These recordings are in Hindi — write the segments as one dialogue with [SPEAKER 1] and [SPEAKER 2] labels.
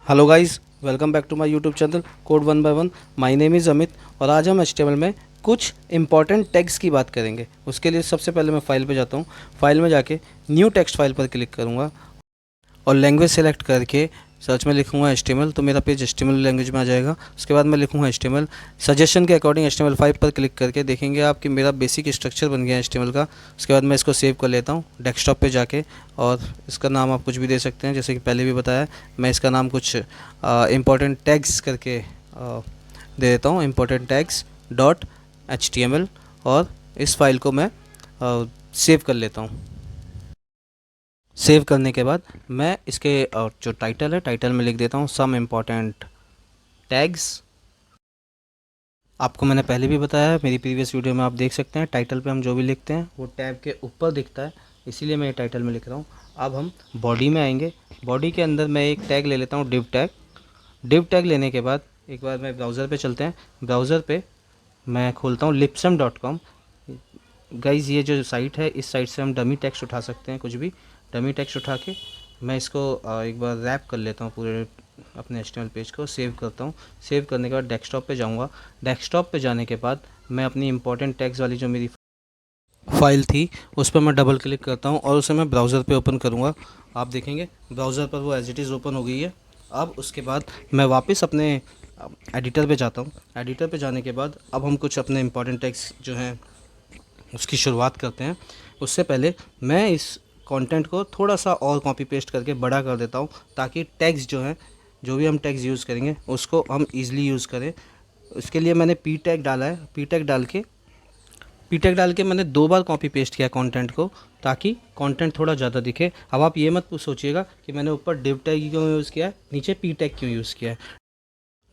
[SPEAKER 1] Hello guys, welcome back to my YouTube channel code 1 by 1। My name is Amit और आज हम HTML में कुछ इंपॉर्टेंट टैग्स की बात करेंगे। उसके लिए सबसे पहले मैं फ़ाइल पे जाता हूँ। फाइल में जाके न्यू टेक्स्ट फाइल पर क्लिक करूँगा और लैंग्वेज सेलेक्ट करके सर्च में लिखूँगा HTML, तो मेरा पेज HTML लैंग्वेज में आ जाएगा। उसके बाद मैं लिखूँगा HTML। सजेशन के अकॉर्डिंग HTML5 पर क्लिक करके देखेंगे आप कि मेरा बेसिक स्ट्रक्चर बन गया है HTML का। उसके बाद मैं इसको सेव कर लेता हूँ डेस्कटॉप पे जाके, और इसका नाम आप कुछ भी दे सकते हैं, जैसे कि पहले भी बताया। मैं इसका नाम कुछ इम्पोर्टेंट टैग्स करके दे देता हूँ, इम्पोर्टेंट टैग्स डॉट HTML, और इस फाइल को मैं सेव कर लेता हूँ। सेव करने के बाद मैं इसके जो टाइटल है, टाइटल में लिख देता हूँ सम इम्पॉर्टेंट टैग्स। आपको मैंने पहले भी बताया है, मेरी प्रीवियस वीडियो में आप देख सकते हैं। टाइटल पे हम जो भी लिखते हैं वो टैब के ऊपर दिखता है, इसीलिए मैं ये टाइटल में लिख रहा हूँ। अब हम बॉडी में आएंगे। बॉडी के अंदर मैं एक टैग ले लेता हूँ, डिव टैग। डिव टैग लेने के बाद एक बार मैं ब्राउज़र पे चलते हैं। ब्राउज़र पे मैं खोलता हूँ lipsum.com। गाइज़, ये जो साइट है, इस साइट से हम डमी टेक्स्ट उठा सकते हैं, कुछ भी डमी टेक्स्ट उठा के मैं इसको एक बार रैप कर लेता हूँ पूरे अपने HTML पेज को। सेव करता हूँ। सेव करने के बाद डेस्कटॉप पे जाऊँगा। डेस्कटॉप पे जाने के बाद मैं अपनी इंपॉर्टेंट टैग्स वाली जो मेरी फाइल थी उस पर मैं डबल क्लिक करता हूँ और उसे मैं ब्राउज़र पे ओपन करूँगा। आप देखेंगे ब्राउज़र पर वो एज इट इज़ ओपन हो गई है। अब उसके बाद मैं वापस अपने एडिटर पे जाता हूँ। एडिटर पे जाने के बाद अब हम कुछ अपने इंपॉर्टेंट टैग्स जो हैं उसकी शुरुआत करते हैं। उससे पहले मैं इस कंटेंट को थोड़ा सा और कॉपी पेस्ट करके बड़ा कर देता हूँ, ताकि टैग्स जो हैं, जो भी हम टैग्स यूज़ करेंगे उसको हम ईज़िली यूज़ करें। उसके लिए मैंने पी टैग डाला है। पी टैग डाल के मैंने 2 बार कॉपी पेस्ट किया कंटेंट को, ताकि कंटेंट थोड़ा ज़्यादा दिखे। अब आप ये मत सोचिएगा कि मैंने ऊपर डिव टैग क्यों यूज़ किया है, नीचे पी टैग क्यों यूज़ किया है।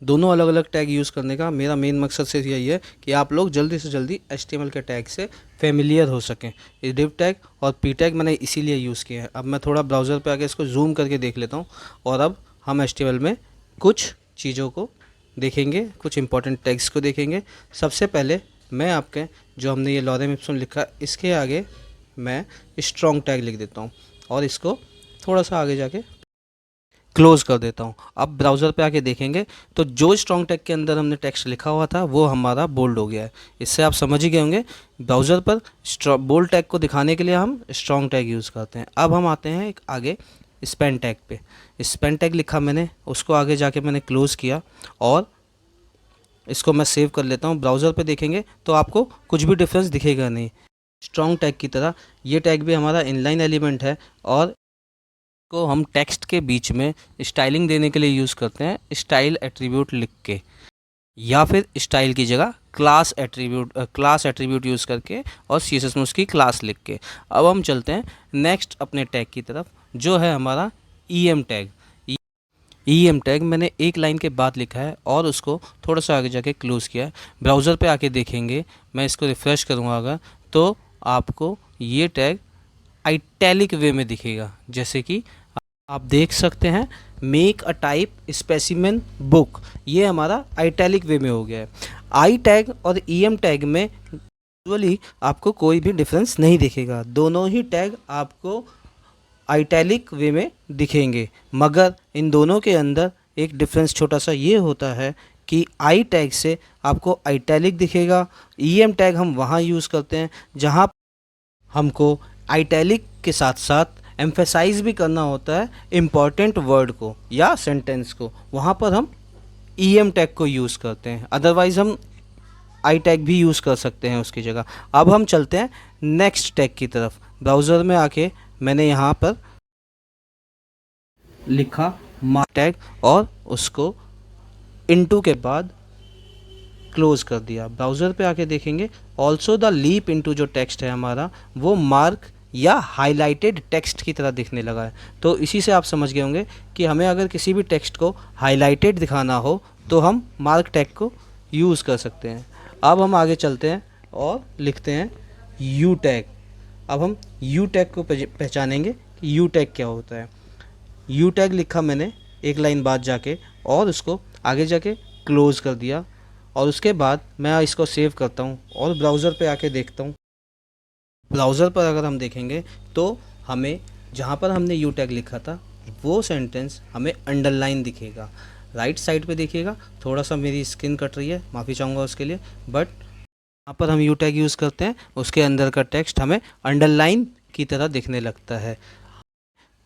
[SPEAKER 1] दोनों अलग अलग टैग यूज़ करने का मेरा मेन मकसद सिर्फ यही है कि आप लोग जल्दी से जल्दी HTML के टैग से फेमिलियर हो सकें। ये डिव टैग और पी टैग मैंने इसीलिए यूज़ किया है। अब मैं थोड़ा ब्राउज़र पे आके इसको जूम करके देख लेता हूँ, और अब हम HTML में कुछ चीज़ों को देखेंगे, कुछ इंपॉर्टेंट टैग्स को देखेंगे। सबसे पहले मैं आपके जो हमने ये लॉरेम इप्सम लिखा, इसके आगे मैं स्ट्रॉन्ग टैग लिख देता हूँ और इसको थोड़ा सा आगे जाके क्लोज कर देता हूँ। अब ब्राउज़र पे आके देखेंगे तो जो स्ट्रॉन्ग टैग के अंदर हमने टेक्स्ट लिखा हुआ था वो हमारा बोल्ड हो गया है। इससे आप समझ ही गए होंगे, ब्राउज़र पर बोल्ड टैग को दिखाने के लिए हम स्ट्रॉन्ग टैग यूज़ करते हैं। अब हम आते हैं एक आगे स्पेन टैग पे। स्पेन टैग लिखा मैंने, उसको आगे जाके मैंने क्लोज़ किया और इसको मैं सेव कर लेता हूँ। ब्राउज़र पे देखेंगे तो आपको कुछ भी डिफरेंस दिखेगा नहीं। स्ट्रॉन्ग टैग की तरह ये टैग भी हमारा इनलाइन एलिमेंट है, और को हम टेक्स्ट के बीच में स्टाइलिंग देने के लिए यूज़ करते हैं, स्टाइल एट्रीब्यूट लिख के, या फिर स्टाइल की जगह क्लास एट्रीब्यूट यूज़ करके और CSS में उसकी क्लास लिख के। अब हम चलते हैं नेक्स्ट अपने टैग की तरफ, जो है हमारा EM टैग। EM टैग मैंने एक लाइन के बाद लिखा है और उसको थोड़ा सा आगे जाके क्लोज़ किया है। ब्राउज़र पे आके देखेंगे, मैं इसको रिफ़्रेश करूँगा अगर, तो आपको ये टैग आइटैलिक वे में दिखेगा। जैसे कि आप देख सकते हैं, make a type specimen book, ये हमारा आइटैलिक वे में हो गया है। आई टैग और EM टैग में विजुअली आपको कोई भी डिफरेंस नहीं दिखेगा, दोनों ही टैग आपको आइटैलिक वे में दिखेंगे। मगर इन दोनों के अंदर एक डिफरेंस छोटा सा ये होता है कि आई टैग से आपको आइटैलिक दिखेगा। EM टैग हम वहाँ यूज़ करते हैं जहाँ हमको आइटैलिक के साथ साथ एम्फेसाइज भी करना होता है इम्पॉर्टेंट वर्ड को या सेंटेंस को, वहाँ पर हम EM टैग को यूज़ करते हैं। अदरवाइज़ हम आई टैग भी यूज़ कर सकते हैं उसकी जगह। अब हम चलते हैं नेक्स्ट टैग की तरफ। ब्राउज़र में आके मैंने यहाँ पर लिखा मार्क टैग और उसको इनटू के बाद क्लोज कर दिया। ब्राउज़र पे आके देखेंगे ऑल्सो द लीप इनटू जो टेक्स्ट है हमारा, वो मार्क या हाईलाइटेड टेक्स्ट की तरह दिखने लगा है। तो इसी से आप समझ गए होंगे कि हमें अगर किसी भी टेक्स्ट को हाईलाइटेड दिखाना हो तो हम मार्क टैग को यूज़ कर सकते हैं। अब हम आगे चलते हैं और लिखते हैं यू टैग। अब हम यू टैग को पहचानेंगे कि यू टैग क्या होता है। यू टैग लिखा मैंने एक लाइन बाद जाके और उसको आगे जाके क्लोज़ कर दिया, और उसके बाद मैं इसको सेव करता हूँ और ब्राउज़र पे आके देखता हूँ। ब्राउज़र पर अगर हम देखेंगे तो हमें जहाँ पर हमने यू टैग लिखा था वो सेंटेंस हमें अंडरलाइन दिखेगा। राइट साइड पे देखिएगा, थोड़ा सा मेरी स्क्रीन कट रही है, माफ़ी चाहूँगा उसके लिए, बट यहाँ पर हम यू टैग यूज़ करते हैं, उसके अंदर का टेक्स्ट हमें अंडरलाइन की तरह दिखने लगता है।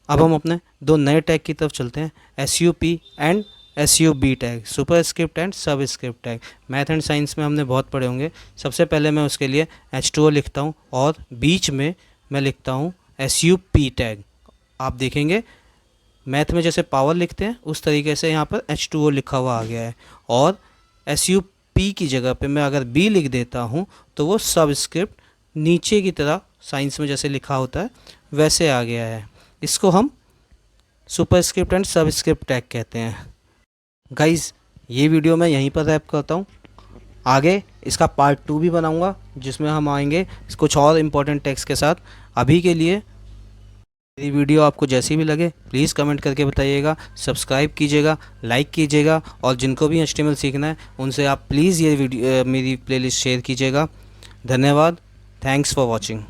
[SPEAKER 1] अब हम अपने दो नए टैग की तरफ चलते हैं, SUP and SUB tag, superscript and subscript tag. Math and science में हमने बहुत पढ़े होंगे। सबसे पहले मैं उसके लिए H2O लिखता हूँ और बीच में मैं लिखता हूँ SUP टैग। आप देखेंगे मैथ में जैसे पावर लिखते हैं उस तरीके से यहाँ पर H2O लिखा हुआ आ गया है, और SUP की जगह पे मैं अगर B लिख देता हूँ तो वो सबस्क्रिप्ट नीचे की तरह साइंस में जैसे लिखा होता है वैसे आ गया है। इसको हम सुपरस्क्रिप्ट एंड सबस्क्रिप्ट टैग कहते हैं। गाइज़, ये वीडियो मैं यहीं पर रैप करता हूँ। आगे इसका पार्ट 2 भी बनाऊँगा जिसमें हम आएंगे कुछ और इम्पोर्टेंट टैग्स के साथ। अभी के लिए मेरी वीडियो आपको जैसी भी लगे प्लीज़ कमेंट करके बताइएगा, सब्सक्राइब कीजिएगा, लाइक कीजिएगा, और जिनको भी HTML सीखना है उनसे आप प्लीज़ ये वीडियो मेरी प्लेलिस्ट शेयर कीजिएगा। धन्यवाद। Thanks for watching.